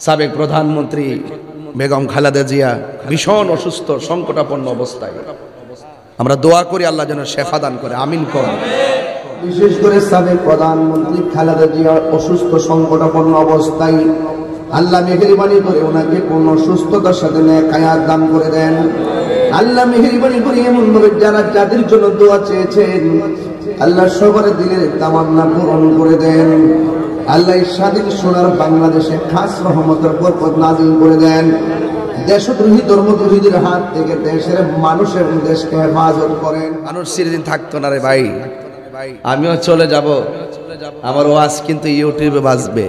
সাবেক প্রধানমন্ত্রী বেগম খালেদা জিয়া ভীষণ অসুস্থ, সংকটাপন্ন অবস্থায়। আমরা দোয়া করি আল্লাহ যেন শেফা দান করে, আমিন করুন। বিশেষ করে সাবেক প্রধানমন্ত্রী খালেদা জিয়া অসুস্থ, সংকটাপন্ন অবস্থায় আল্লাহ মেহেরবানি করে ওনাকে পূর্ণ সুস্থতার সাথে নেক হায়াত দান করে দেন। আল্লাহ মেহেরবানি করে এমন ভাবে যারা যাদের জন্য দোয়া চেয়েছেন আল্লাহ সবার দিলের তামান্না পূরণ করে দেন। আল্লাহ স্বাধীন সোনার বাংলাদেশে খাস রহমতের বরকত নাযিল করে দেন। দেশদ্রোহী ধর্মদ্রোহীদের হাত থেকে দেশের মানুষ এবং দেশকে হেফাজত করেন। মানুষ চিরদিন থাকতো না রে ভাই, আমিও চলে যাব, আমার ওয়াজ কিন্তু ইউটিউবে বাজবে।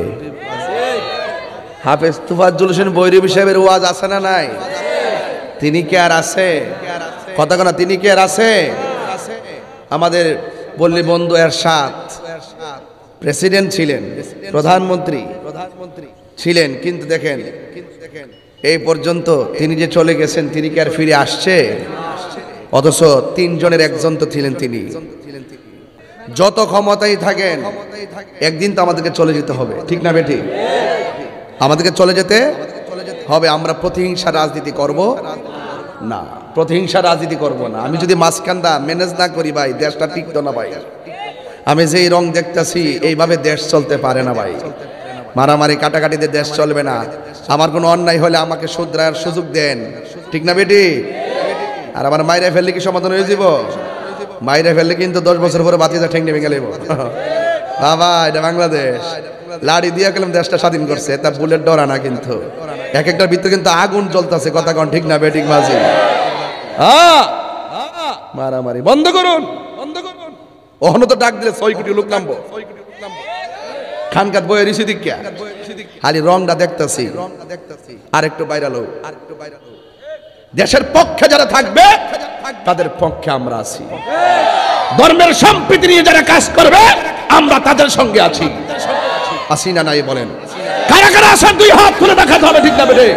হাফেজ তুফাজ্জল হোসেন বৈরবী সাহেবের ওয়াজ আছে না নাই? তিনি কি আর আছে? কথা না, তিনি কি আর আছে? আমাদের বললি বন্ধু এরশাদ প্রেসিডেন্ট ছিলেন, প্রধানমন্ত্রী ছিলেন, কিন্তু দেখেন এই পর্যন্ত তিনি যে চলে গেছেন, তিনি কি আর ফিরে আসছে? অথচ তিনজনের একজন তো ছিলেন তিনি। যত ক্ষমতাই থাকেন একদিন তো আমাদেরকে চলে যেতে হবে, ঠিক না বেটি? আমাদেরকে চলে যেতে হবে। আমরা প্রতিহিংসা রাজনীতি করব না, প্রতিহিংসা রাজনীতি করব না। আমি যদি মাঝখানটা ম্যানেজ না করি ভাই, দেশটা টিকতো না ভাই। আমি যেই রং দেখতেছি এইভাবে দেশ চলতে পারে না ভাই। মারামারি কাটাকাটিতে দেশ চলবে না। আমার কোনো অন্যায় হলে আমাকে শুধরার সুযোগ দেন, ঠিক না বেটি? আর আমার মাইরে ফেললে কি সমাধান হয়ে যাব? মাইরে ফেললে কিন্তু 10 বছর পরে বাতিজা ঠেং নেমে গেলে বাবা, এটা বাংলাদেশ। লাড়ি দিয়ে গেলাম, দেশটা স্বাধীন করছে, তা বুলেট ডরা না। কিন্তু এক একটার ভিতরে কিন্তু আগুন জ্বলতেছে, কথা কন ঠিক না বেটিক বাজি? মারামারি বন্ধ করুন, বন্ধ করুন। ওখানে তো ডাক দিলে 6 কোটি লোক নামবো। খানকাত বইয়ের ঋষি দীক্ষা খালি রংটা দেখতেছি, আর একটু বাইরালো। দেশের পক্ষে যারা থাকবে তাদের পক্ষে আমরা আছি। ধর্মের সম্প্রীতি নিয়ে যারা কাজ করবে আমরা তাদের সঙ্গে আছি। আছি না নাই বলেন? কারা কারা আছেন 2 হাত তুলে দেখাতে হবে, ঠিক না বেটে?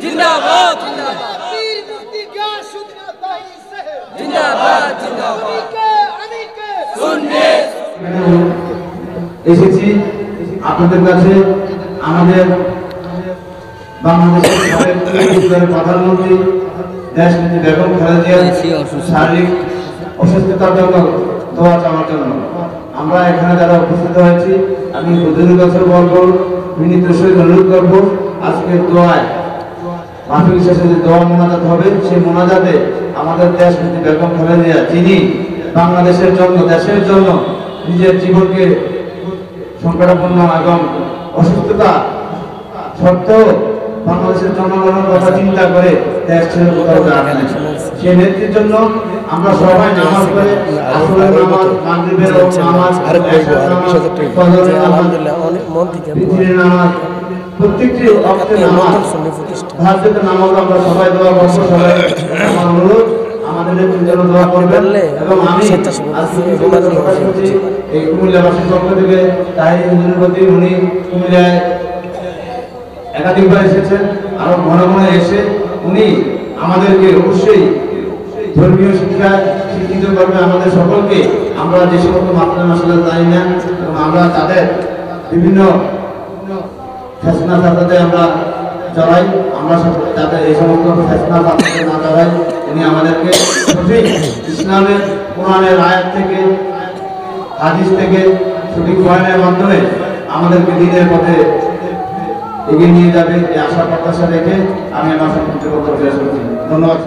জিন্দাবাদ এসেছি আপনাদের কাছে আমাদের বাংলাদেশের প্রধানমন্ত্রী দেশনেত্রী বেগম খালেদা জিয়ার শারীরিক অসুস্থতার জন্য দোয়া চাওয়ার জন্য। আমরা এখানে যারা উপস্থিত হয়েছি, আমি হুজুরের কাছে বলবো, বিনীত সহিত অনুরোধ করবো, আজকের দোয়ায় মাহফিল শেষে যে দোয়া মোনাজাত হবে, সেই মোনাজাতে আমাদের দেশনেত্রী বেগম খালেদা জিয়া, যিনি বাংলাদেশের জন্য, দেশের জন্য নিজের জীবনকে সংকটাপন্ন এবং অসুস্থতা সত্ত্বেও বাংলাদেশের জনগণের কথা চিন্তা করে দেশ ছেড়ে কোথাও যান। সেই নেত্রীর জন্য আমরা সবাই নামাজ পড়ে, আসরের নামাজ, মাগরিবের নামাজ, ফজরের নামাজ, বিতরের নামাজ, প্রত্যেকটি ওয়াক্তের নামাজ, তাহাজ্জুদের নামাজ আমরা সবাই দোয়া করব। সবাই আমার অনুরোধ, আমাদের নেত্রীর জন্য দোয়া করবেন। এবং আমি আজকে এই কুমিল্লাবাসীর পক্ষ থেকে তাহির হুজুরের প্রতি, উনি কুমিল্লায় একাধিকবার এসেছেন, আরো ঘন ঘন এসে উনি আমাদেরকে অবশ্যই ধর্মীয় শিক্ষায় শিক্ষিত করবে আমাদের সকলকে। আমরা যে সমস্ত মাত্রা আসলে জানি না, এবং আমরা তাদের বিভিন্ন ফেসনা সাথে আমরা জড়াই, আমরা তাদের এই সমস্ত ফেসনা সাথে না জড়াই, উনি আমাদেরকে সঠিক ইসলামের কোরআনের আয়াত থেকে, হাদিস থেকে সঠিক বয়ানের মাধ্যমে আমাদেরকে দ্বীনের পথে এগিয়ে নিয়ে যাবে, এই আশা প্রত্যাশা রেখে আমি আমার সংক্ষিপ্ত বক্তব্য শেষ করছি। ধন্যবাদ।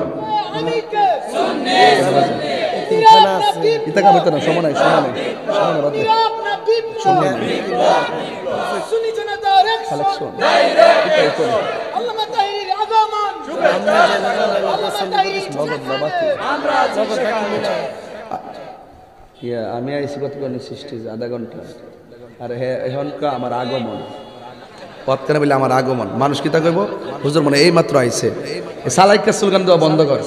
আমি আইসি কত সৃষ্টি 1/2 ঘন্টা, আর এখনকার আমার আগমন পথখানে বলে আমার আগমন। মানুষ কি তা কইব, হুজুর মনে এই মাত্র আইছে, সালাইকা সুলগান দেওয়া বন্ধ কর।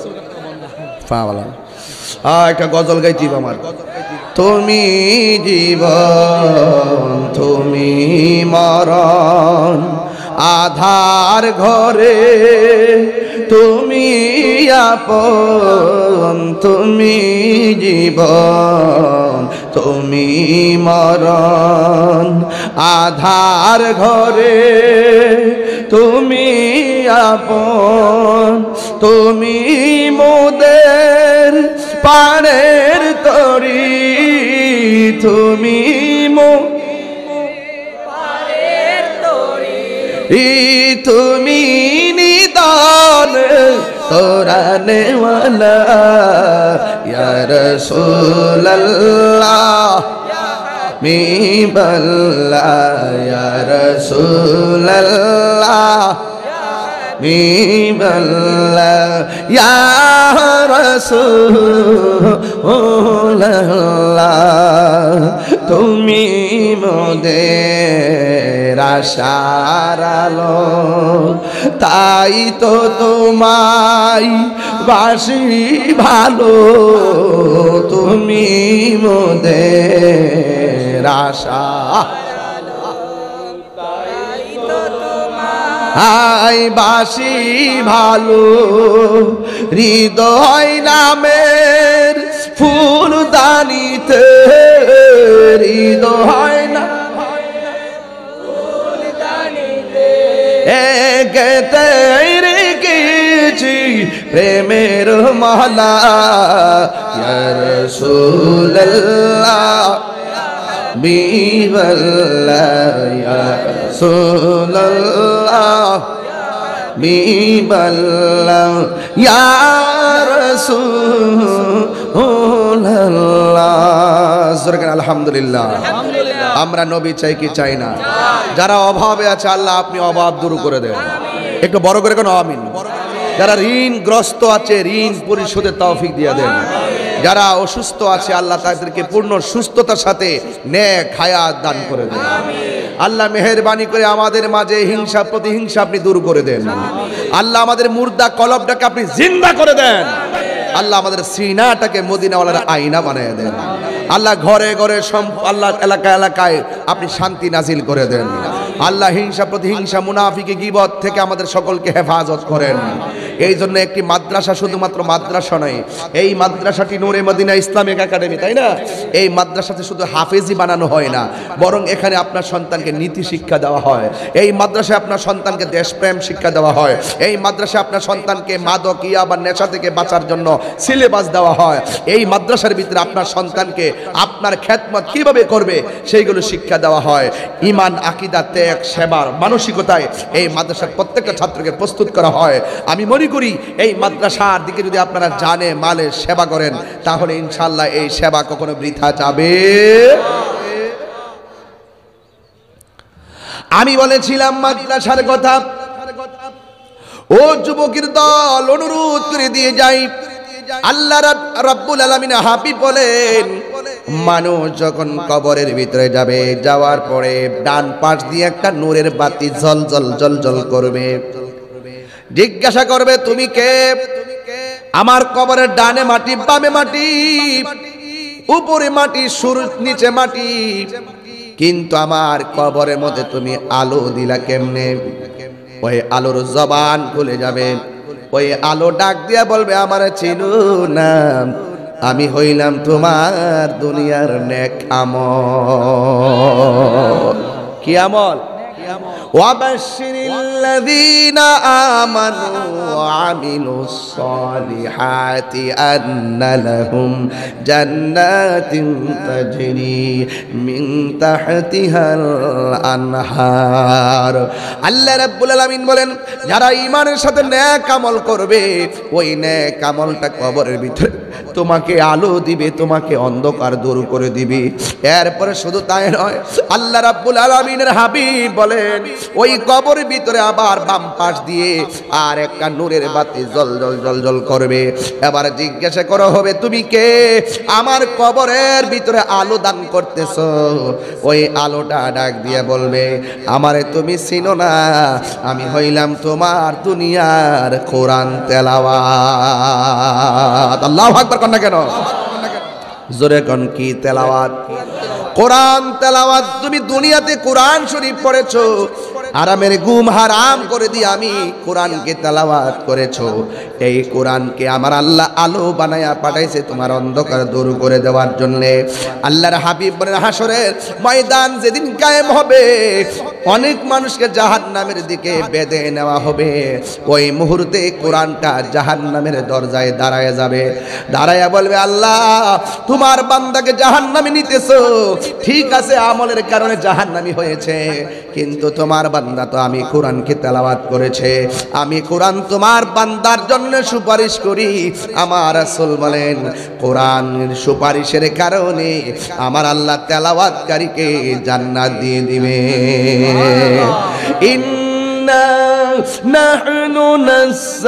একটা গজল গাইতি আমার, তুমি জীবন তুমি মরণ, আধার ঘরে তুমি আপন, তুমি জীবন, তুমি মরণ। আধার ঘরে তুমি আপন, তুমি মোদের পানের তরি, তুমি তুমি নিদান কোরআনে ওয়ালা ইয়া রাসূলুল্লাহ মিবাল্লা ইয়া রাসূলুল্লাহ মিবাল্লা ইয়া রাসূলুল্লাহ তুমি মোদের আশার আলো, তাই তো তোমায় বাসি ভালো, তুমি মোদের আশা। আই বাসি ভালো, হৃদয় নামের ফুলদানিতে, হৃদয় না গেতে রেখেছি প্রেমের মালা, ইয়া রাসূলুল্লাহ বিবাল্লাহ ইয়া রাসূলুল্লাহ বিবাল্লাহ ইয়া রাসূলুল্লাহ। জোরে আলহামদুলিল্লাহ। আমরা নবী চাই কি চাই না? যারা অভাবে আছে আল্লাহ আপনি অভাব দূর করে দেন, একটু বড় করে কেন আমিন। যারা ঋণগ্রস্ত আছে ঋণ পরিশোধের তৌফিক দিয়ে দেন। যারা অসুস্থ আছে আল্লাহ তাদেরকে পূর্ণ সুস্থতার সাথে নেক হায়াত দান করে দেন। আল্লাহ মেহেরবানি করে আমাদের মাঝে হিংসা প্রতিহিংসা আপনি দূর করে দেন। আল্লাহ আমাদের মুর্দা কলবটাকে আপনি জিন্দা করে দেন। আল্লাহ আমাদের সিনাটাকে মদিনাওয়ালার আয়না বানিয়ে দেন। আল্লাহ ঘরে ঘরে আল্লাহ এলাকা এলাকায় আপনি শান্তি নাজিল করে দেন। আল্লাহ হিংসা প্রতিহিংসা মুনাফিকি গীবত থেকে আমাদের সকলকে হেফাজত করেন। এই জন্য একটি মাদ্রাসা শুধুমাত্র মাদ্রাসা নয়, এই মাদ্রাসাটি নূরে মদিনা ইসলামিক একাডেমি, তাই না? এই মাদ্রাসাতে শুধু হাফেজি বানানো হয় না, বরং এখানে আপনার সন্তানকে নীতি শিক্ষা দেওয়া হয়। এই মাদ্রাসায় আপনার সন্তানকে দেশপ্রেম শিক্ষা দেওয়া হয়। এই মাদ্রাসায় আপনার সন্তানকে মাদক ইয়া বা নেশা থেকে বাঁচার জন্য সিলেবাস দেওয়া হয়। এই মাদ্রাসার ভিতরে আপনার সন্তানকে আপনার খেদমত কিভাবে করবে সেইগুলো শিক্ষা দেওয়া হয়। ঈমান, আকীদা, ত্যাগ, সেবার মানসিকতায় এই মাদ্রাসার প্রত্যেকটা ছাত্রকে প্রস্তুত করা হয়। আমি মনে করি এই মাদ্রাসার দিকে যদি আপনারা জানে মালে সেবা করেন তাহলে ইনশাআল্লাহ এই সেবা কখনো বৃথা যাবে। আমি বলেছিলাম মাদ্রাসার কথা, ও যুবকের দল অনুরোধ করে দিয়ে যাই, আল্লাহ রাব্বুল আলামিন হাবিব বলেন মানুষ যখন কবরের ভিতরে যাবে, যাওয়ার পরে ডান পাশ দিয়ে একটা নূরের বাতি জ্বল জ্বল জ্বল জ্বল করবে। জিজ্ঞাসা করবে তুমি কে? আমার কবরের ডানে মাটি, বামে মাটি, উপরে মাটি, নিচে মাটি, কিন্তু আমার কবরের মধ্যে তুমি আলো দিলা কেমনে? ওই আলোর জবান খুলে যাবে। ওই আলো ডাক দিয়া বলবে আমার চিনো না, আমি হইলাম তোমার দুনিয়ার নেক আমল। কি আমল? ওয়াবাশশিরিল্লাযীনা আমানু ওয়া আমিলুস সালিহাতি আন্না লাহুম জান্নাতিন তাজরি মিন তাহতিহাল আনহার। আল্লাহ রাব্বুল আলামিন বলেন যারা ঈমানের সাথে নেক আমল করবে, ওই নেক আমলটা কবরের ভিতরে তোমাকে আলো দিবে, তোমাকে অন্ধকার দূর করে দিবে। এরপরে শুধু তাই নয়, আল্লাহ রাব্বুল আলামিনের হাবিব বলেন ওই কবরের ভিতরে আবার বাম পাশ দিয়ে আর একটা নূরের বাতি জ্বল জ্বল জ্বল জ্বল করবে। এবার জিজ্ঞাসা করা হবে তুমি কে? আমার কবরের ভিতরে আলো দান করতেছো। ওই আলোটা ডাক দিয়ে বলবে আমারে তুমি চিনো না, আমি হইলাম তোমার দুনিয়ার কোরআন তেলাওয়াত। আল্লাহু আকবার কন্যা কেন? জোরে কোন কি তেলাওয়াত? কোরআন তেলাওয়াত। তুমি দুনিয়াতে কোরআন শরীফ পড়েছো, আরামের ঘুম হারাম করে দিয়ে আমি কোরআনকে তেলাওয়াত করেছো, এই কোরআনকে আমার আল্লাহ আলো বানায়া পাঠাইছে তোমার অন্ধকার দূর করে দেওয়ার জন্য। আল্লাহর হাবিব বলেন হাসরের ময়দান যেদিন কায়েম হবে, অনেক মানুষকে জাহান্নামের দিকে বেঁধে নেওয়া হবে, ওই মুহূর্তে কোরআনটা জাহান্নামের দরজায় দাঁড়ায় যাবে, দাঁড়ায়া বলবে আল্লাহ তোমার বান্দাকে জাহান্নামে নিতেছো, ঠিক আছে আমলের কারণে জাহান্নামী হয়েছে, কিন্তু তোমার বান্দা তো আমি কোরআনকে তেলাওয়াত করেছে, আমি কোরআন তোমার বান্দার জন্য সুপারিশ করি। আমার রাসূল বলেন কোরআনের সুপারিশের কারণে আমার আল্লাহ তেলাওয়াতকারীকে জান্নাত দিয়ে দিবে। ইন্না নাহনু নাস